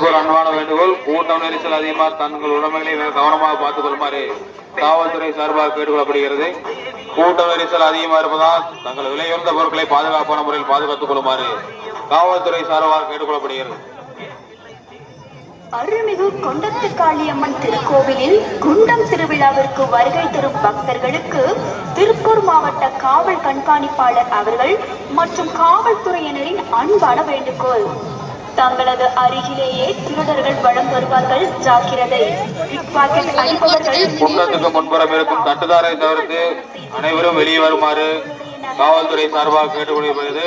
மக்களுக்கு ஒரு அன்பான வேண்டுகோள், கூட்டம் நெரிசல் அதிகமாக தங்கள் உடைமைகளை கவனமாக பார்த்துக் கொள்ளுமாறு காவல்துறை சார்பாக கேட்டுக்கொள்ளப்படுகிறது. கூட்டம் நெரிசல் அதிகமாக இருப்பதால் தங்கள் விலையுயர்ந்த பொருட்களை பாதுகாப்பான முறையில் பாதுகாத்துக் கொள்ளுமாறு காவல்துறை சார்பாக கேட்டுக்கொள்ளப்படுகிறது. அருள்மிகு கொண்டத்து காளியம்மன் திருக்கோவிலில் குண்டம் திருவிழாவிற்கு வருகை தரும் பக்தர்களுக்கு திருப்பூர் மாவட்ட காவல் கண்காணிப்பாளர் அவர்கள் மற்றும் காவல்துறையினரின் அன்பான வேண்டுகோள். தங்களது அருகிலேயே திருடர்கள் வலம் வருவார்கள், ஜாக்கிரதை. குண்டத்துக்கு முன்புறம் இருக்கும் தட்டுதாரை தவிர்த்து அனைவரும் வெளியே வருமாறு காவல்துறை சார்பாக கேட்டுக்கொள்ளப்படுகிறது.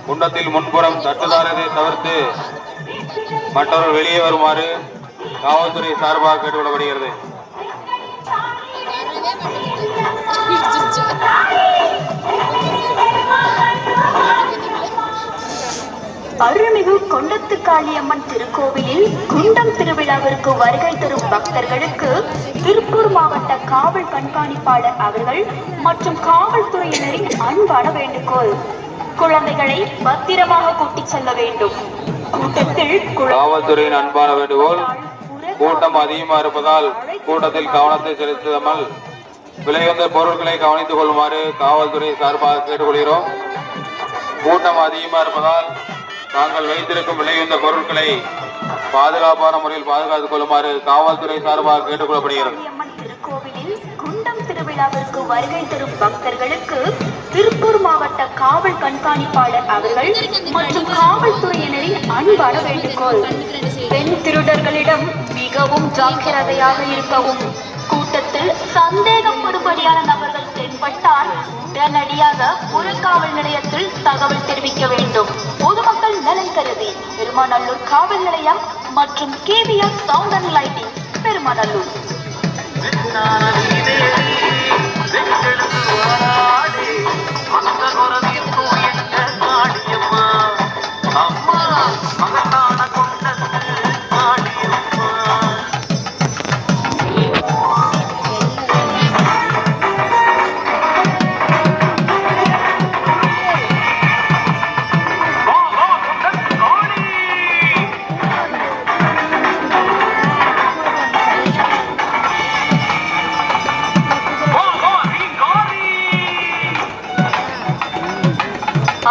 குண்டத்தில் முன்புறம் தட்டுதாரரை தவிர்த்து மற்றவர்கள் வெளியே வருமாறு காவல்துறை சார்பாக கேட்டுக்கொள்ளப்படுகிறது. அருள்மிகு கொண்டத்து காளியம்மன் திருக்கோவிலில் குண்டம் திருவிழாவிற்கு வருகை தரும் பக்தர்களுக்கு திருப்பூர் மாவட்ட காவல் கண்காணிப்பாளர் அவர்கள் மற்றும் காவல்துறையினரின் அன்பான வேண்டுகோள். குழந்தைகளை பத்திரமாக கூட்டிச் செல்ல வேண்டும். கூட்டத்தில் காவல்துறையின் அன்பான வேண்டுகோள், கூட்டம் அதிகமாக இருப்பதால் கூட்டத்தில் கவனத்தை செலுத்தாமல் விலையுயர்ந்த பொருட்களை கவனித்துக் கொள்ளுமாறு காவல்துறை சார்பாக கேட்டுக்கொள்கிறோம். கூட்டம் அதிகமாக இருப்பதால் தாங்கள் வைத்திருக்கும் விலையுயர்ந்த பொருட்களை பாதுகாப்பான முறையில் பாதுகாத்துக் கொள்ளுமாறு காவல்துறை சார்பாக கேட்டுக்கொள்ளப்படுகிறது. திருக்கோவிலில் குண்டம் திருவிழாவிற்கு வருகை தரும் பக்தர்களுக்கு திருப்பூர் மாவட்ட காவல் கண்காணிப்பாளர் அவர்கள் மற்றும் காவல்துறையினரின் அன்பான வேண்டுகோள். பெண் திருடர்களிடம் மிகவும் ஜாக்கிரதையாக இருக்கவும். கூட்டத்தில் சந்தேகப்படும்படியான நபர்கள் தென்பட்டால் உடனடியாக புறக்காவல் நிலையத்தில் தகவல் தெரிவிக்க வேண்டும். பொதுமக்கள் நலன் கருதி பெருமாநல்லூர் காவல் நிலையம் மற்றும் KVR sound and lighting, Perumanallur.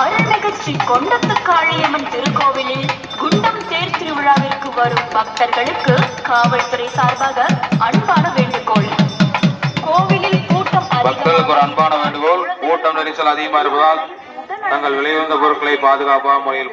அருள்மிகு ஸ்ரீ கொண்டத்து காளியம்மன் திருக்கோவிலில் குண்டம் தேர் திருவிழாவிற்கு வரும் பக்தர்களுக்கு காவல்துறை சார்பாக அன்பான வேண்டுகோள். கோவிலில் கூட்டம் மக்களுக்கு ஒரு அன்பான வேண்டுகோள், கூட்டம் நெரிசல் அதிகமாக இருப்பதால் தங்கள் விலையுயர்ந்த பொருட்களை பாதுகாப்பான முறையில்